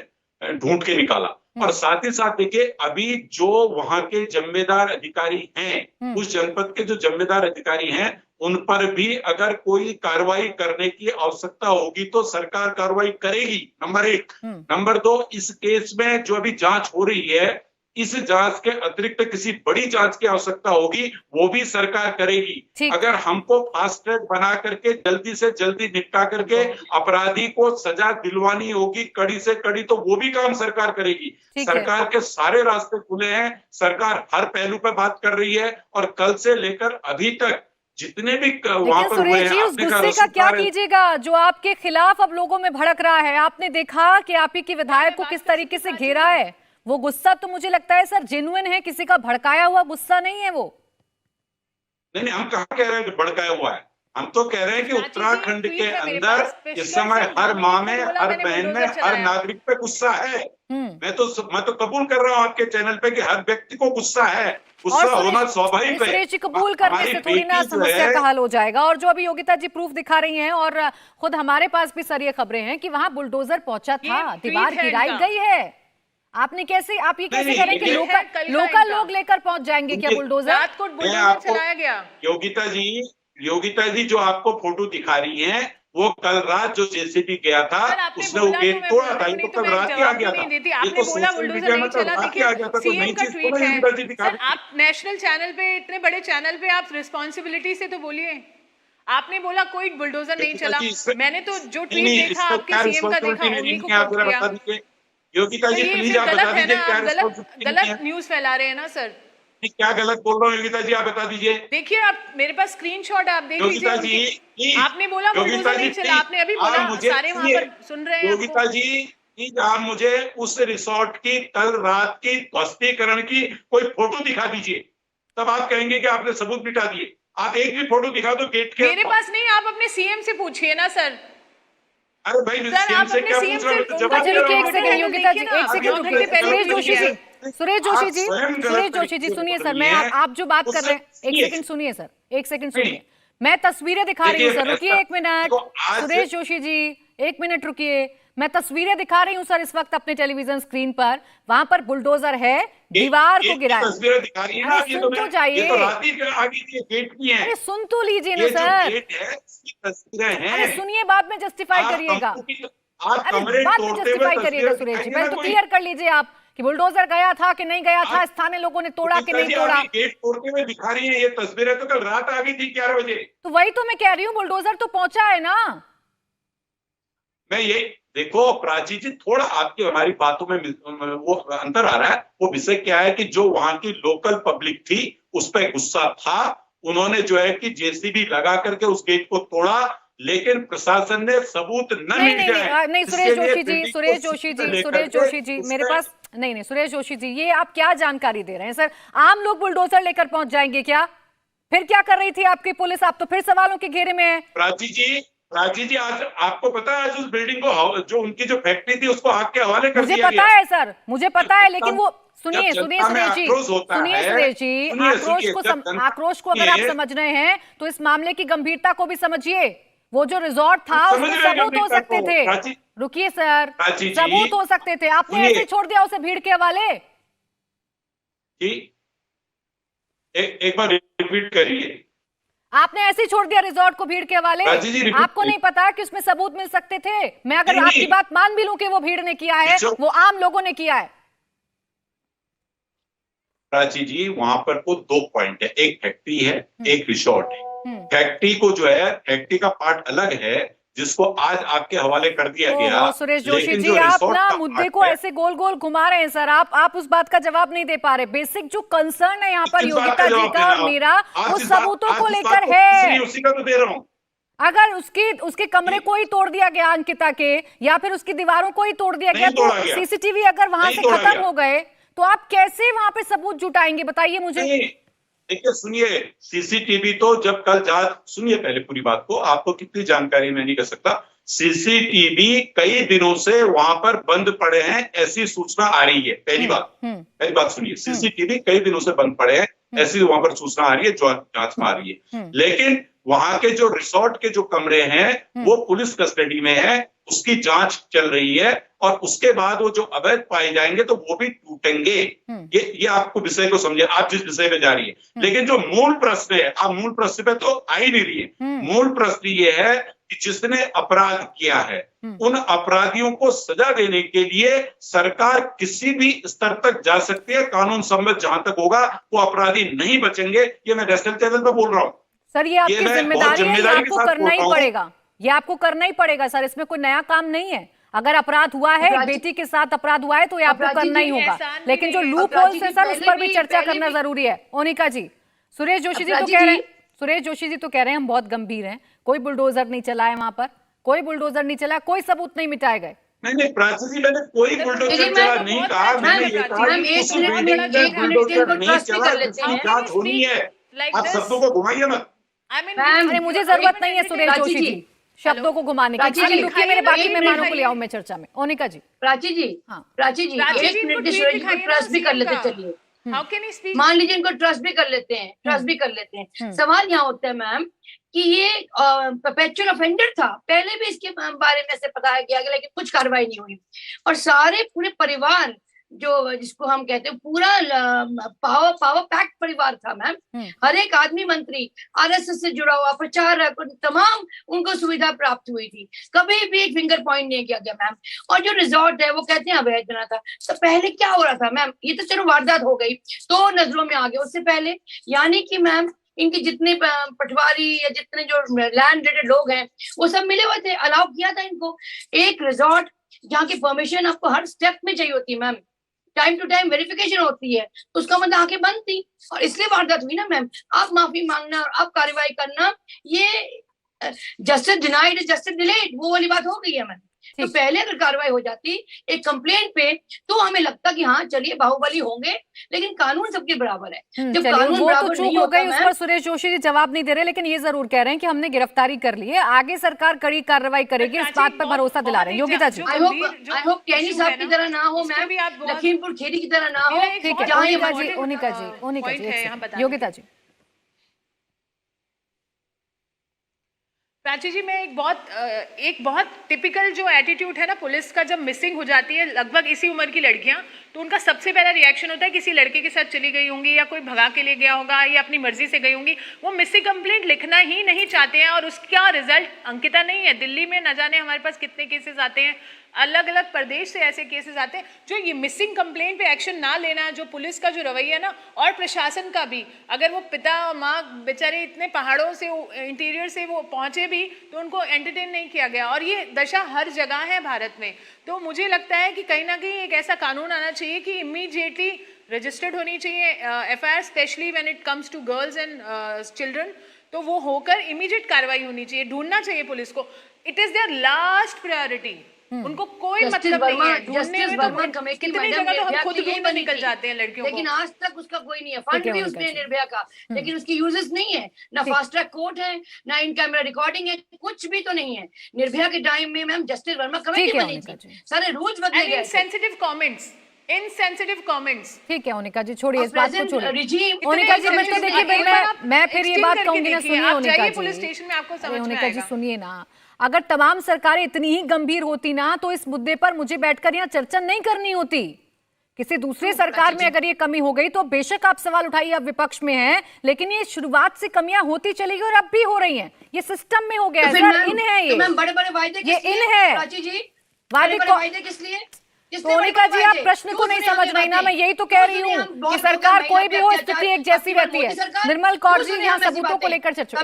ढूंढ के निकाला। और साथ ही साथ देखिए, अभी जो वहां के जिम्मेदार अधिकारी हैं, उस जनपद के जो जिम्मेदार अधिकारी हैं, उन पर भी अगर कोई कार्रवाई करने की आवश्यकता होगी तो सरकार कार्रवाई करेगी, नंबर 1। नंबर 2, इस केस में जो अभी जांच हो रही है, इस जांच के अतिरिक्त किसी बड़ी जांच की आवश्यकता होगी वो भी सरकार करेगी। अगर हमको फास्ट ट्रैक बना करके जल्दी से जल्दी निपटा करके अपराधी को सजा दिलवानी होगी कड़ी से कड़ी, तो वो भी काम सरकार करेगी। सरकार के सारे रास्ते खुले हैं, सरकार हर पहलू पर बात कर रही है और कल से लेकर अभी तक जितने भी वहां पर हुए हैं, उस गुस्से का क्या कीजिएगा जो आपके खिलाफ अब लोगों में भड़क रहा है? आपने देखा कि आप ही के विधायक को किस तरीके से घेरा है। वो गुस्सा तो मुझे लगता है सर जेन्युइन है, किसी का भड़काया हुआ गुस्सा नहीं है वो। नहीं, हम कहाँ कह रहे हैं कि भड़काया हुआ है? हम तो कह रहे हैं कि उत्तराखंड के अंदर इस समय हर माँ में, हर बहन में, हर नागरिक पे गुस्सा है। मैं तो कबूल कर रहा हूँ आपके चैनल पे कि हर व्यक्ति को गुस्सा है, गुस्सा होना स्वाभाविक है। सुरेश जी, कबूल करने से थोड़ी ना समस्या का हल हो जाएगा। और जो अभी योगिता जी प्रूफ दिखा रही हैं और खुद हमारे पास भी सर ये खबरें हैं कि वहां बुलडोजर पहुंचा था, दीवार गिराई गई है। आपने कैसे, आप ये कैसे करें कि लोकल लोग लेकर पहुंच जाएंगे क्या बुलडोजर? राजकोट बुलडोजर चलाया गया। योगिता जी जो आपको फोटो दिखा रही हैं, वो कल रात जो जेसीबी गया था उसने वो गेट तोड़ा था, ये तो कल रात ही आ गया था। आपने बोला बुलडोजर नहीं चला, देखिए सीएम का ट्वीट है। सर आप नेशनल चैनल पे, इतने बड़े चैनल पे आप रिस्पॉन्सिबिलिटी से तो बोलिए। आपने बोला कोई बुलडोजर नहीं चला, मैंने तो जो ट्वीट देखा आपके सीएम का देखा उन्हीं को कोट किया। योगिता जी प्लीज आप बता दीजिए क्या गलत न्यूज फैला रहे हैं ना सर? क्या गलत बोल रहा हूँ योगिता जी, आप बता दीजिए। देखिए आप, मेरे पास स्क्रीनशॉट आप देख लीजिए। आपने बोला बुलडोजर नहीं चला, आपने अभी बोला, सारे वहां पर सुन रहे हैं। योगिता जी प्लीज आप मुझे उस रिसोर्ट की कल रात की ध्वस्तीकरण की कोई फोटो दिखा दीजिए, तब आप कहेंगे कि आपने सबूत मिटा दिए। आप एक भी फोटो दिखा दो गेट के। मेरे पास नहीं, आप अपने सीएम से पूछिए ना सर। अरे भाई सीएम से क्या पूछ रहे हो? सुरेश जोशी जी सुनिए सर, मैं आप जो बात कर रहे हैं, एक सेकंड सुनिए सर, एक सेकंड सुनिए। मैं तस्वीरें दिखा रही हूँ सर, रुकिए 1 मिनट। सुरेश जोशी जी 1 मिनट रुकिए, मैं तस्वीरें दिखा रही हूँ सर इस वक्त अपने टेलीविजन स्क्रीन पर। वहां पर बुलडोजर है, दीवार को गिराया। तस्वीरें दिखा रही है ना, सुन तो जाइए, अरे सुन तो लीजिए ना सर, तस्वीरें हैं। अरे सुनिए, बाद में जस्टिफाई करिएगा, अरे बाद में जस्टिफाई करिएगा सुरेश जी। पहले तो क्लियर कर लीजिए आप कि बुलडोजर गया था कि नहीं गया था, स्थानीय लोगों ने तोड़ा कि नहीं तोड़ा। गेट तोड़ते हुए दिखा रही है ये तस्वीरें, तो कल रात आ गई थी 11 बजे। तो वही तो मैं कह रही हूँ, बुलडोजर तो पहुंचा है ना। मैं ये देखो प्राची जी, थोड़ा आपकी हमारी बातों में वो अंतर आ रहा है। वो विषय क्या है कि जो वहां की लोकल पब्लिक थी उस पर गुस्सा था, उन्होंने जो है कि जेसीबी लगा करके उस गेट को तोड़ा, लेकिन प्रशासन ने सबूत न नहीं मिल नहीं जाए नहीं, इसके सुरेश लिए जोशी जी, बिल्डिंग को सुरेश जोशी सीधे जी, लेकर सुरेश के जोशी जी, मेरे उसमें- पास नहीं, सुरेश जोशी जी, ये आप क्या जानकारी दे रहे हैं सर? आम लोग बुलडोजर लेकर पहुंच जाएंगे क्या? फिर क्या कर रही थी आपकी पुलिस? आप तो फिर सवालों के घेरे में है। प्राची जी, आज आपको पता है, आज उस बिल्डिंग को, जो उनकी जो फैक्ट्री थी, उसको आग के हवाले कर मुझे दिया पता गया। है सर, मुझे पता है, लेकिन वो सुनिए जब सुनिए जनता में सुरेश जी, आक्रोश होता सुनिए है, सुरेश जी, सुनिए, आक्रोश को अगर आप समझ रहे हैं तो इस मामले की गंभीरता को भी समझिए। वो जो रिजॉर्ट था समझ उसमें रहे हैं सबूत हो गंभीरता सकते को, थे। प्राची- रुकिए सर, प्राची जी, सबूत हो सकते थे, आपने सुनिए। ऐसे छोड़ दिया उसे भीड़ के हवाले। कि एक बार रिपीट करिए। आपने ऐसे ही छोड़ दिया रिजॉर्ट को भीड़ के हवाले? राजी जी, रिपीट आपको नहीं पता कि उसमें सबूत मिल सकते थे? मैं अगर नहीं, आपकी नहीं। बात मान भी लूं कि वो भीड़ ने किया है, वो आम लोगों ने किया है। प्राची जी, वहां पर वो 2 पॉइंट है, एक फैक्ट्री है, एक रिसोर्ट है। फैक्ट्री को जो है, फैक्ट्री का पार्ट अलग है जिसको आज आपके हवाले कर दिया गया। ओहो, सुरेश जोशी लेकिन जी, जो आप रिसोर्ट ना का मुद्दे पार्ट को है, ऐसे गोल गोल घुमा रहे हैं सर। आप उस बात का जवाब नहीं दे पा रहे। बेसिक जो कंसर्न है यहाँ पर किस बात योगिता का जी जवाब का दे और रहा हूं? मेरा, आज वो इस बात- सबूतों आज को इस लेकर बात को है। इसलिए उसी का तो दे रहा हूं। अगर उसके कमरे को ही तोड़ दिया गया अंकिता के, या फिर उसकी दीवारों को ही तोड़ दिया गया, नहीं तोड़ा तो गया। सीसीटीवी अगर वहां नहीं से तोड़ा खत्म गया। हो गए तो आप कैसे वहां पे सबूत जुटाएंगे, बताइए मुझे। नहीं, देखिए सुनिए, सीसीटीवी तो जब कल जांच, सुनिए पहले पूरी बात को, आपको कितनी जानकारी मैं नहीं कर सकता। सीसीटीवी कई दिनों से वहां पर बंद पड़े हैं, ऐसी सूचना आ रही है। पहली बात सुनिए, सीसीटीवी कई दिनों से बंद पड़े हैं, ऐसी वहां पर सूचना आ रही है, जो जांच में आ रही है। लेकिन वहां के जो रिसोर्ट के जो कमरे हैं वो पुलिस कस्टडी में है, उसकी जांच चल रही है, और उसके बाद वो जो अवैध पाए जाएंगे तो वो भी टूटेंगे। ये आपको विषय को समझे, आप जिस विषय पे जा रही है। लेकिन जो मूल प्रश्न है, आप मूल प्रश्न पे तो आ ही नहीं रही है। मूल प्रश्न ये है कि जिसने अपराध किया है, उन अपराधियों को सजा देने के लिए सरकार किसी भी स्तर तक जा सकती है। कानून सम्मत जहां तक होगा वो अपराधी नहीं बचेंगे। ये मैं नेशनल चैनल पे बोल रहा हूं सर, ये आपकी मैं बहुत जिम्मेदारी है, ये जिम्मेदारी के आपको साथ करना ही बोल रहा हूं। पड़ेगा, ये आपको करना ही पड़ेगा सर। इसमें कोई नया काम नहीं है। अगर अपराध हुआ है, एक बेटी के साथ अपराध हुआ है, तो ये आपको करना ही होगा। लेकिन जो लूप होल्स है सर, उस पर भी चर्चा करना जरूरी है। ओनिका जी, सुरेश जोशी जी तो कह रहे हैं, सुरेश जोशी जी तो कह रहे हैं हम बहुत गंभीर हैं, कोई बुलडोजर नहीं चला है वहां पर, कोई बुलडोजर नहीं चला, कोई सबूत नहीं मिटाए गए। नहीं प्राची जी, मैंने कोई बुलडोजर चला नहीं कहा। मैंने ये कहा कि एक किसी मिनट बिल्डिंग में बुलडोजर नहीं ट्रस्ट भी चला, कर लेते जिसकी हैं। जांच होनी है। आप शब्दों को घुमाइए मत। अरे मुझे जरूरत नहीं है सुरेश प्राची जोशी जी, जी शब्दों को घुमाने की। प्राची जी, खाली रुकिए, मेरे बाकी एक मेहमानों मिनट को ले आऊं मैं चर्चा में। ओनिका जी, प्राची जी, हाँ। प्राची जी, एक मिनट ट्रस्ट भी कर लेते, चलिए मान लीजिए इनको ट्रस्ट भी कर लेते हैं, सवाल यहाँ होता है मैम कि ये परपेचुअल ऑफेंडर था, पहले भी इसके बारे में से बताया गया, लेकिन कुछ कार्रवाई नहीं हुई, और सारे पूरे परिवार जो जिसको हम कहते हैं पूरा पावर पैक्ट परिवार था मैम। हर एक आदमी मंत्री, आरएसएस से जुड़ा हुआ प्रचारक, तमाम उनको सुविधा प्राप्त हुई थी, कभी भी एक फिंगर पॉइंट नहीं किया गया मैम। और जो रिजॉर्ट है वो कहते हैं अवैध बना था, तो पहले क्या हो रहा था मैम? ये तो चलो वारदात हो गई तो नजरों में आ गया, उससे पहले यानी कि मैम इनके जितने पटवारी या जितने जो लैंड रिलेटेड लोग हैं वो सब मिले हुए थे, अलाउ किया था इनको। एक रिजॉर्ट जहाँ की परमिशन आपको हर स्टेप में चाहिए होती है ma'am, time to time verification होती है, तो उसका मतलब आंखें बंद थी और इसलिए वारदात हुई ना मैम। आप माफी मांगना और आप कार्रवाई करना, ये जस्टिस डिनाइड जस्टिस डिलेड वो वाली बात हो गई है मैम। तो पहले अगर कार्रवाई हो जाती एक कंप्लेंट पे तो हमें लगता कि हाँ चलिए बाहुबली होंगे, लेकिन कानून सबके बराबर है। जब कानून वो बराबर तो चूक नहीं हो होता गई, उस पर सुरेश जोशी जी जवाब नहीं दे रहे, लेकिन ये जरूर कह रहे हैं कि हमने गिरफ्तारी कर ली है, आगे सरकार कड़ी कार्रवाई करेगी, इस बात पर भरोसा दिला रहे हैं। योगिता जी, आई होप कैनी साहब की तरह ना हो मैम, लखीमपुर खीरी की तरह ना हो। ठीक है। ओनिका जी, योगिता जी। प्राची जी, मैं एक बहुत टिपिकल जो एटीट्यूड है ना पुलिस का, जब मिसिंग हो जाती है लगभग इसी उम्र की लड़कियां, तो उनका सबसे पहला रिएक्शन होता है किसी लड़के के साथ चली गई होंगी या कोई भगा के लिए गया होगा या अपनी मर्जी से गई होंगी। वो मिसिंग कंप्लेंट लिखना ही नहीं चाहते हैं और उसका रिजल्ट अंकिता नहीं है। दिल्ली में न जाने हमारे पास कितने केसेस आते हैं, अलग अलग प्रदेश से ऐसे केसेस आते हैं। जो ये मिसिंग कंप्लेंट पे एक्शन ना लेना, जो पुलिस का जो रवैया है ना, और प्रशासन का भी, अगर वो पिता और माँ बेचारे इतने पहाड़ों से इंटीरियर से वो पहुंचे भी तो उनको एंटरटेन नहीं किया गया, और ये दशा हर जगह है भारत में। तो मुझे लगता है कि कहीं ना कहीं एक ऐसा कानून आना चाहिए कि इमीडिएटली रजिस्टर्ड होनी चाहिए FIR, specially when it comes to girls and children. तो वो होकर इमीडिएट कार्रवाई होनी चाहिए, ढूंढना चाहिए पुलिस को। It is there last priority. उनको कोई मतलब नहीं है ढूंढने में, तो कितनी जगह तो हम खुद ढूंढने निकल जाते हैं लड़कियों को, लेकिन आज तक उसका कोई नहीं है। फंड भी उसमें निर्भया का, लेकिन उसकी यूजेस नहीं है, ना फास्ट ट्रैक कोर्ट है, ना इन कैमरा रिकॉर्डिंग है, कुछ भी तो नहीं है। निर्भया के टाइम में मैम जस्टिस वर्मा कमेटी बनी थी, सारे रूल्स बदले गए, इनसेंसिटिव कमेंट्स। ठीक है मोनिका जी, छोड़िए इस बात को, छोड़िए मोनिका जी। मतलब देखिए मैं फिर ये बात कहूंगी ना, सुनिए मोनिका पुलिस स्टेशन में आपको समझ में मोनिका जी आएगा। सुनिए ना, अगर तमाम सरकारें इतनी ही गंभीर होती ना तो इस मुद्दे पर मुझे बैठकर यहाँ चर्चा नहीं करनी होती। किसी दूसरे सरकार में अगर ये कमी हो गई तो बेशक आप सवाल उठाइए, अब विपक्ष में हैं, लेकिन ये शुरुआत से कमियां होती चली गई और अब भी हो रही हैं। ये सिस्टम में हो गया है, इन है ये बड़े-बड़े वायदे ये इन है प्राची जी, वादे किस लिए? मोनिका जी आप प्रश्न को नहीं समझ रही ना, मैं यही तो कह रही हूँ कि सरकार कोई भी हो स्थिति एक जैसी रहती है। निर्मल कौर जी यहाँ सबूतों को लेकर चर्चा,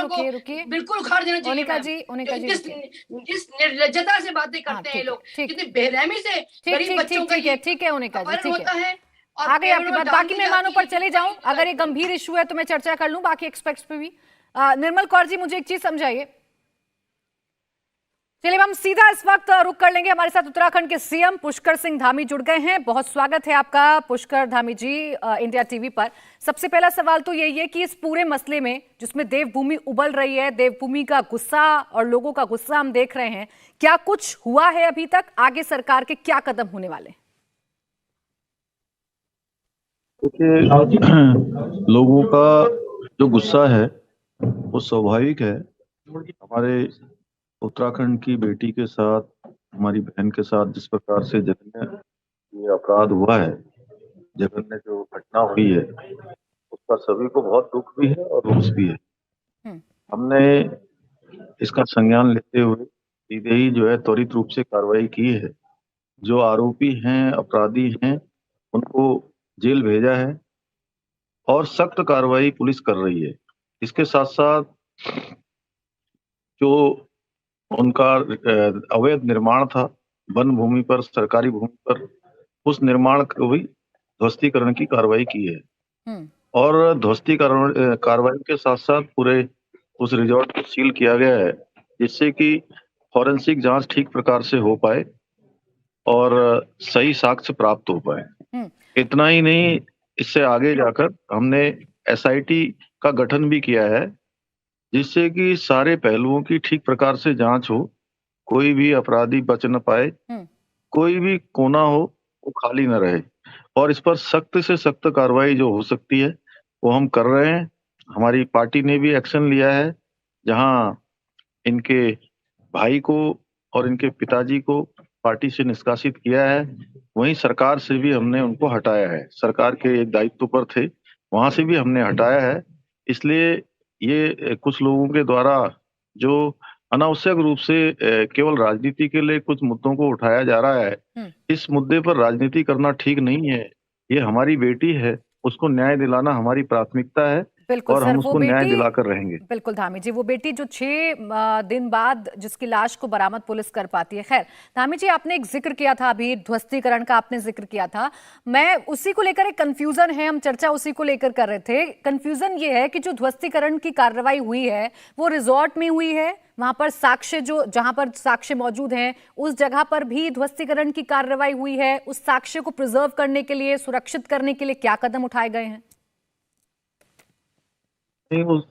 रुकिए बिल्कुल उखाड़ देना चाहिए। मोनिका जी जिस निर्लज्जता से बातें करते हैं लोग, कितनी बेरहमी से गरीब बच्चों का, ठीक है मोनिका जी, ठीक होता है। आगे आपकी बात, बाकी मेहमानों पर चले जाऊं, अगर ये गंभीर इशू है तो मैं चर्चा कर लूं बाकी एक्सपर्ट्स पे भी। निर्मल कौर जी मुझे एक चीज समझाइए। चलिए हम सीधा इस वक्त रुक कर लेंगे, हमारे साथ उत्तराखंड के सीएम पुष्कर सिंह धामी जुड़ गए हैं। बहुत स्वागत है आपका पुष्कर धामी जी इंडिया टीवी पर। सबसे पहला सवाल तो यही है कि इस पूरे मसले में जिसमें देवभूमि उबल रही है, देवभूमि का गुस्सा और लोगों का गुस्सा हम देख रहे हैं, क्या कुछ हुआ है अभी तक? आगे सरकार के क्या कदम होने वाले? लोगों का जो गुस्सा है वो स्वाभाविक है। हमारे उत्तराखंड की बेटी के साथ, हमारी बहन के साथ जिस प्रकार से जघन्य ये अपराध हुआ है, जघन्य जो घटना हुई है, उसका सभी को बहुत दुख भी है और रोष भी है। हमने इसका संज्ञान लेते हुए सीधे ही जो है त्वरित रूप से कार्रवाई की है। जो आरोपी हैं, अपराधी हैं, उनको जेल भेजा है और सख्त कार्रवाई पुलिस कर रही है। इसके साथ साथ जो उनका अवैध निर्माण था वन भूमि पर, सरकारी भूमि पर, उस निर्माण को भी ध्वस्तीकरण की कार्रवाई की है और ध्वस्तीकरण कार्रवाई के साथ साथ पूरे उस रिजॉर्ट को सील किया गया है, जिससे कि फॉरेंसिक जांच ठीक प्रकार से हो पाए और सही साक्ष्य प्राप्त हो पाए। इतना ही नहीं, इससे आगे जाकर हमने एसआईटी का गठन भी किया है, जिससे कि सारे पहलुओं की ठीक प्रकार से जांच हो, कोई भी अपराधी बच न पाए, कोई भी कोना हो वो खाली न रहे और इस पर सख्त से सख्त कार्रवाई जो हो सकती है वो हम कर रहे हैं। हमारी पार्टी ने भी एक्शन लिया है, जहां इनके भाई को और इनके पिताजी को पार्टी से निष्कासित किया है, वहीं सरकार से भी हमने उनको हटाया है। सरकार के एक दायित्व पर थे, वहां से भी हमने हटाया है। इसलिए ये कुछ लोगों के द्वारा जो अनावश्यक रूप से केवल राजनीति के लिए कुछ मुद्दों को उठाया जा रहा है, इस मुद्दे पर राजनीति करना ठीक नहीं है। ये हमारी बेटी है, उसको न्याय दिलाना हमारी प्राथमिकता है और हम उसको न्याय दिलाकर रहेंगे। बिल्कुल धामी जी, वो बेटी जो 6 दिन बाद जिसकी लाश को बरामद पुलिस कर पाती है। खैर धामी जी, आपने एक जिक्र किया था अभी, ध्वस्तीकरण का आपने जिक्र किया था, मैं उसी को लेकर एक कंफ्यूजन है, हम चर्चा उसी को लेकर कर रहे थे। कंफ्यूजन ये है कि जो ध्वस्तीकरण की कार्रवाई हुई है वो रिजॉर्ट में हुई है, वहां पर साक्ष्य जो जहां पर साक्ष्य मौजूद हैं उस जगह पर भी ध्वस्तीकरण की कार्रवाई हुई है। उस साक्ष्य को प्रिजर्व करने के लिए, सुरक्षित करने के लिए क्या कदम उठाए गए हैं? उस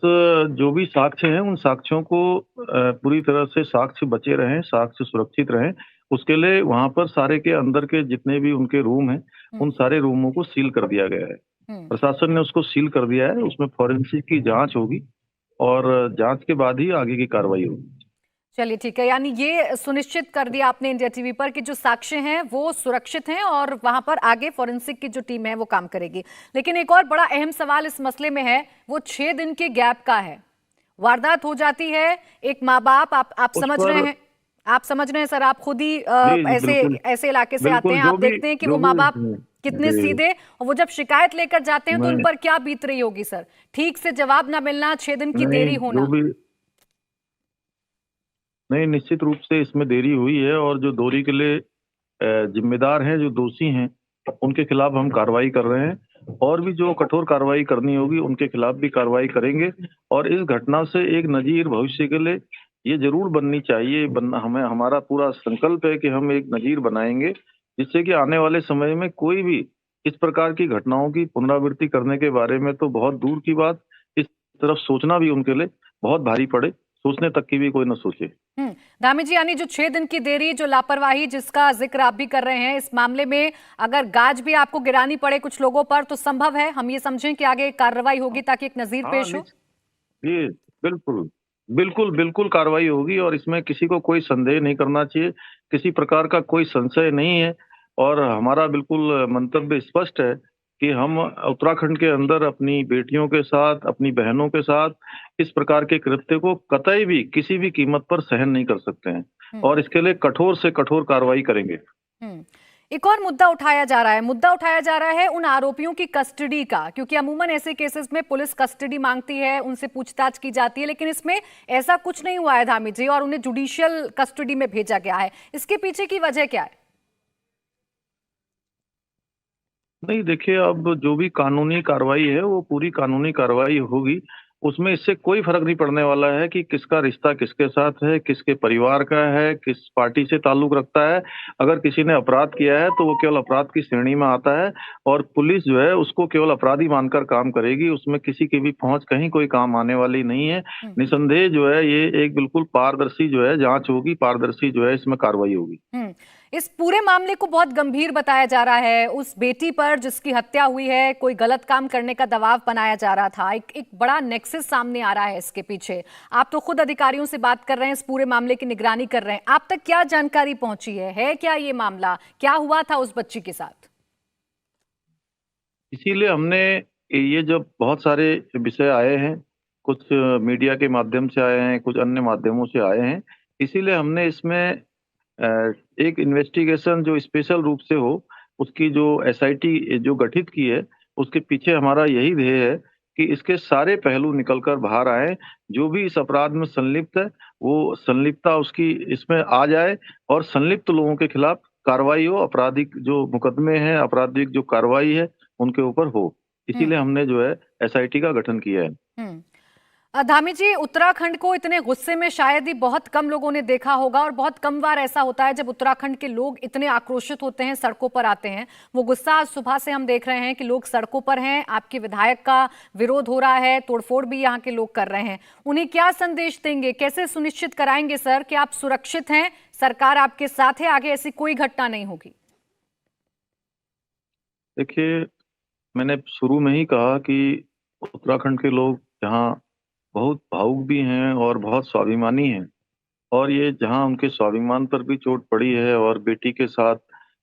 जो भी साक्ष्य हैं उन साक्ष्यों को पूरी तरह से साक्ष्य बचे रहें, साक्ष्य सुरक्षित रहें, उसके लिए वहां पर सारे के अंदर के जितने भी उनके रूम हैं उन सारे रूमों को सील कर दिया गया है। प्रशासन ने उसको सील कर दिया है, उसमें फॉरेंसिक की जांच होगी और जांच के बाद ही आगे की कार्रवाई होगी। चलिए ठीक है, यानी ये सुनिश्चित कर दिया आपने इंडिया टीवी पर कि जो साक्ष्य हैं वो सुरक्षित हैं और वहां पर आगे फॉरेंसिक की जो टीम है वो काम करेगी। लेकिन एक और बड़ा अहम सवाल इस मसले में है, वो 6 दिन के गैप का है। वारदात हो जाती है, एक माँ बाप आप समझ रहे हैं, आप समझ रहे हैं सर, आप खुद ही जी जी ऐसे बिल्कुल ऐसे इलाके से आते बिल्कुल। हैं, आप देखते हैं कि वो माँ बाप कितने जी सीधे, और वो जब शिकायत लेकर जाते हैं तो उन मैं पर क्या बीत रही होगी सर, ठीक से जवाब ना मिलना, 6 दिन की नहीं देरी जो होना। भी नहीं, निश्चित रूप से इसमें देरी हुई है और जो देरी के लिए जिम्मेदार हैं, जो दोषी हैं, उनके खिलाफ हम कार्रवाई कर रहे हैं और भी जो कठोर कार्रवाई करनी होगी उनके खिलाफ भी कार्रवाई करेंगे। और इस घटना से एक नजीर भविष्य के लिए ये जरूर बननी चाहिए, हमें हमारा पूरा संकल्प है कि हम एक नजीर बनाएंगे जिससे कि आने वाले समय में कोई भी इस प्रकार की घटनाओं की पुनरावृत्ति करने के बारे में तो बहुत दूर की बात, इस तरफ सोचना भी उनके लिए बहुत भारी पड़े, सोचने तक की भी कोई न सोचे। धामी जी, यानी जो 6 दिन की देरी, जो लापरवाही जिसका जिक्र आप भी कर रहे हैं, इस मामले में अगर गाज भी आपको गिरानी पड़े कुछ लोगों पर तो संभव है, हम ये समझें कि आगे कार्रवाई होगी ताकि एक नजीर हाँ पेश हो। जी बिल्कुल बिल्कुल बिल्कुल कार्रवाई होगी और इसमें किसी को कोई संदेह नहीं करना चाहिए, किसी प्रकार का कोई संशय नहीं है। और हमारा बिल्कुल मंतव्य स्पष्ट है कि हम उत्तराखंड के अंदर अपनी बेटियों के साथ, अपनी बहनों के साथ इस प्रकार के कृत्य को कतई भी किसी भी कीमत पर सहन नहीं कर सकते हैं हम्म और इसके लिए कठोर से कठोर कार्रवाई करेंगे। हम्म। एक और मुद्दा उठाया जा रहा है, उन आरोपियों की कस्टडी का, क्योंकि अमूमन ऐसे केसेस में पुलिस कस्टडी मांगती है, उनसे पूछताछ की जाती है, लेकिन इसमें ऐसा कुछ नहीं हुआ है धामी जी, और उन्हें जुडिशियल कस्टडी में भेजा गया है। इसके पीछे की वजह क्या है? नहीं देखिए, अब जो भी कानूनी कार्रवाई है वो पूरी कानूनी कार्रवाई होगी, उसमें इससे कोई फर्क नहीं पड़ने वाला है कि किसका रिश्ता किसके साथ है, किसके परिवार का है, किस पार्टी से ताल्लुक रखता है। अगर किसी ने अपराध किया है तो वो केवल अपराध की श्रेणी में आता है और पुलिस जो है उसको केवल अपराधी मानकर काम करेगी, उसमें किसी की भी पहुंच कहीं कोई काम आने वाली नहीं है। निसंदेह जो है ये एक बिल्कुल पारदर्शी जो है जांच होगी, पारदर्शी जो है इसमें कार्रवाई होगी। इस पूरे मामले को बहुत गंभीर बताया जा रहा है, उस बेटी पर जिसकी हत्या हुई है, कोई गलत काम करने का दबाव बनाया जा रहा था, एक बड़ा नेक्सस सामने आ रहा है इसके पीछे। आप तो खुद अधिकारियों से बात कर रहे हैं, इस पूरे मामले की निगरानी कर रहे हैं, आप तक क्या जानकारी पहुंची है क्या ये मामला, क्या हुआ था उस बच्ची के साथ? इसीलिए हमने ये जब बहुत सारे विषय आए हैं, कुछ मीडिया के माध्यम से आए हैं, कुछ अन्य माध्यमों से आए हैं, इसीलिए हमने इसमें एक इन्वेस्टिगेशन जो स्पेशल रूप से हो, उसकी जो एसआईटी जो गठित की है, उसके पीछे हमारा यही ध्येय है कि इसके सारे पहलू निकलकर बाहर आए, जो भी इस अपराध में संलिप्त है वो संलिप्तता उसकी इसमें आ जाए और संलिप्त लोगों के खिलाफ कार्रवाई हो, आपराधिक जो मुकदमे हैं, आपराधिक जो कार्रवाई है उनके ऊपर हो। इसीलिए हमने जो है एसआईटी का गठन किया है। धामी जी, उत्तराखंड को इतने गुस्से में शायद ही बहुत कम लोगों ने देखा होगा, और बहुत कम बार ऐसा होता है जब उत्तराखंड के लोग इतने आक्रोशित होते हैं, सड़कों पर आते हैं। वो गुस्सा आज सुबह से हम देख रहे हैं कि लोग सड़कों पर हैं, आपके विधायक का विरोध हो रहा है, तोड़फोड़ भी यहाँ के लोग कर रहे हैं। उन्हें क्या संदेश देंगे, कैसे सुनिश्चित कराएंगे सर कि आप सुरक्षित हैं, सरकार आपके साथ है, आगे ऐसी कोई घटना नहीं होगी? देखिए, मैंने शुरू में ही कहा कि उत्तराखंड के लोग जहाँ बहुत भावुक भी हैं और बहुत स्वाभिमानी हैं, और ये जहां उनके स्वाभिमान पर भी चोट पड़ी है और बेटी के साथ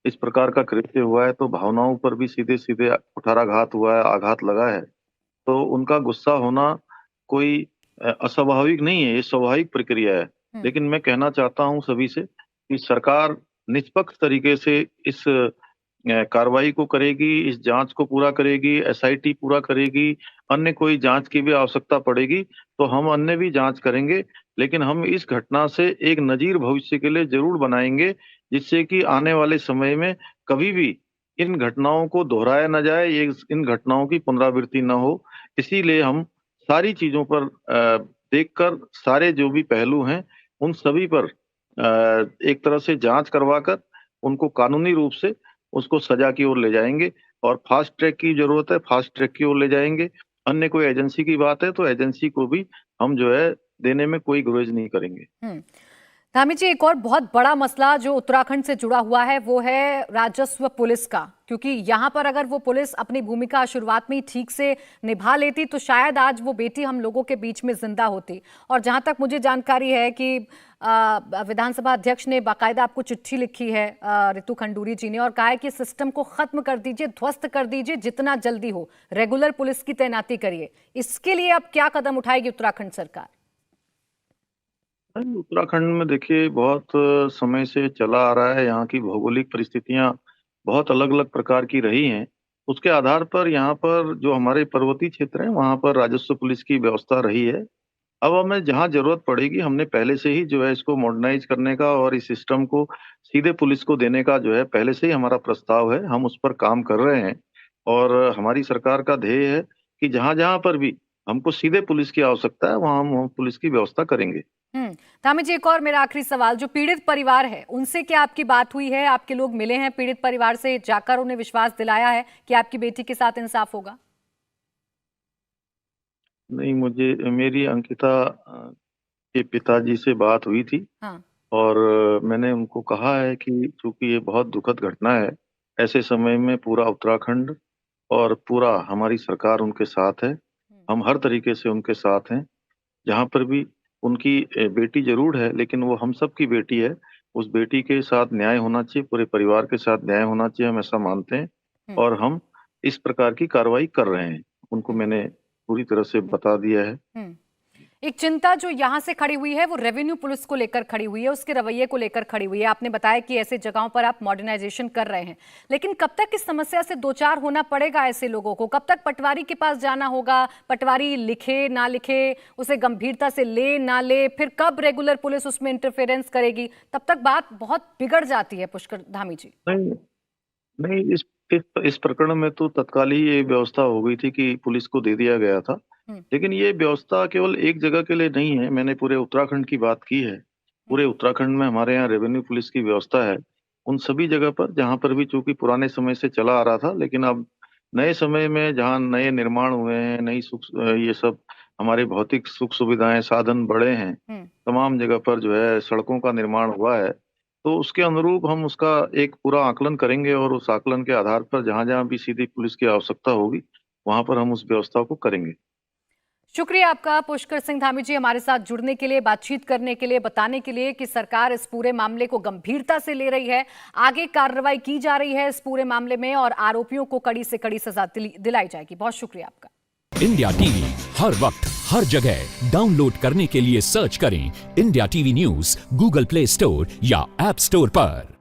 इस प्रकार का कृत्य हुआ है तो भावनाओं पर भी सीधे सीधे कुठाराघात हुआ है, आघात लगा है। तो उनका गुस्सा होना कोई अस्वाभाविक नहीं है, ये स्वाभाविक प्रक्रिया है। लेकिन मैं कहना चाहता हूं सभी से कि सरकार निष्पक्ष तरीके से इस कार्रवाई को करेगी, इस जांच को पूरा करेगी, एसआईटी पूरा करेगी, अन्य कोई जांच की भी आवश्यकता पड़ेगी तो हम अन्य भी जांच करेंगे, लेकिन हम इस घटना से एक नजीर भविष्य के लिए जरूर बनाएंगे जिससे कि आने वाले समय में कभी भी इन घटनाओं को दोहराया न जाए, ये इन घटनाओं की पुनरावृत्ति न हो। इसीलिए हम सारी चीजों पर देखकर सारे जो भी पहलू हैं उन सभी पर एक तरह से जांच करवाकर उनको कानूनी रूप से उसको सजा की ओर ले जाएंगे और फास्ट ट्रैक की जरूरत है, फास्ट ट्रैक की ओर ले जाएंगे। अन्य कोई एजेंसी की बात है तो एजेंसी को भी हम जो है देने में कोई गुरेज नहीं करेंगे। धामी जी, एक और बहुत बड़ा मसला जो उत्तराखंड से जुड़ा हुआ है वो है राजस्व पुलिस का, क्योंकि यहाँ पर अगर वो पुलिस अपनी भूमिका शुरुआत में ही ठीक से निभा लेती तो शायद आज वो बेटी हम लोगों के बीच में जिंदा होती। और जहाँ तक मुझे जानकारी है कि विधानसभा अध्यक्ष ने बाकायदा आपको चिट्ठी लिखी है, रितु खंडूरी जी ने, और कहा है कि सिस्टम को खत्म कर दीजिए, ध्वस्त कर दीजिए, जितना जल्दी हो रेगुलर पुलिस की तैनाती करिए। इसके लिए अब क्या कदम उठाएगी उत्तराखंड सरकार? नहीं, उत्तराखंड में देखिए बहुत समय से चला आ रहा है। यहाँ की भौगोलिक परिस्थितियां बहुत अलग अलग प्रकार की रही हैं। उसके आधार पर यहाँ पर जो हमारे पर्वतीय क्षेत्र हैं वहाँ पर राजस्व पुलिस की व्यवस्था रही है। अब हमें जहाँ जरूरत पड़ेगी हमने पहले से ही जो है इसको मॉडर्नाइज करने का और इस सिस्टम को सीधे पुलिस को देने का जो है पहले से ही हमारा प्रस्ताव है। हम उस पर काम कर रहे हैं और हमारी सरकार का ध्येय है कि जहाँ जहाँ पर भी हमको सीधे पुलिस की आवश्यकता है वहाँ हम पुलिस की व्यवस्था करेंगे। धामी जी, एक और मेरा आखिरी सवाल, जो पीड़ित परिवार है उनसे क्या आपकी बात हुई है? आपके लोग मिले हैं पीड़ित परिवार से, जाकर उन्हें विश्वास दिलाया है कि आपकी बेटी के साथ इंसाफ होगा? नहीं, मुझे मेरी अंकिता के पिताजी से बात हुई थी हाँ। और मैंने उनको कहा है कि चूंकि ये बहुत दुखद घटना है, ऐसे समय में पूरा उत्तराखंड और पूरा हमारी सरकार उनके साथ है। हम हर तरीके से उनके साथ हैं। जहाँ पर भी उनकी बेटी जरूर है लेकिन वो हम सब की बेटी है। उस बेटी के साथ न्याय होना चाहिए, पूरे परिवार के साथ न्याय होना चाहिए, हम ऐसा मानते हैं और हम इस प्रकार की कार्रवाई कर रहे हैं। उनको मैंने पूरी तरह से बता दिया है। एक चिंता जो यहाँ से खड़ी हुई है वो रेवेन्यू पुलिस को लेकर खड़ी हुई है, उसके रवैये को लेकर खड़ी हुई है। आपने बताया कि ऐसे जगहों पर आप मॉडर्नाइजेशन कर रहे हैं, लेकिन कब तक इस समस्या से दो चार होना पड़ेगा ऐसे लोगों को? कब तक पटवारी के पास जाना होगा? पटवारी लिखे ना लिखे, उसे गंभीरता से ले ना ले, फिर कब रेगुलर पुलिस उसमें इंटरफेरेंस करेगी? तब तक बात बहुत बिगड़ जाती है पुष्कर धामी जी। नहीं नहीं, इस प्रकरण में तो तत्काल ही ये व्यवस्था हो गई थी कि पुलिस को दे दिया गया था। लेकिन ये व्यवस्था केवल एक जगह के लिए नहीं है, मैंने पूरे उत्तराखंड की बात की है। पूरे उत्तराखंड में हमारे यहाँ रेवेन्यू पुलिस की व्यवस्था है। उन सभी जगह पर जहाँ पर भी चूंकि पुराने समय से चला आ रहा था, लेकिन अब नए समय में जहाँ नए निर्माण हुए हैं, नई ये सब हमारे भौतिक सुख सुविधाएं साधन बढ़े हैं, तमाम जगह पर जो है सड़कों का निर्माण हुआ है, तो उसके अनुरूप हम उसका एक पूरा आकलन करेंगे और उस आकलन के आधार पर जहां जहां भी सीधी पुलिस की आवश्यकता होगी वहां पर हम उस व्यवस्था को करेंगे। शुक्रिया आपका पुष्कर सिंह धामी जी, हमारे साथ जुड़ने के लिए, बातचीत करने के लिए, बताने के लिए कि सरकार इस पूरे मामले को गंभीरता से ले रही है, आगे कार्रवाई की जा रही है इस पूरे मामले में और आरोपियों को कड़ी से कड़ी सजा दिलाई जाएगी। बहुत शुक्रिया आपका। इंडिया टीवी हर वक्त हर जगह डाउनलोड करने के लिए सर्च करें India TV news Google play store या ऐप स्टोर पर।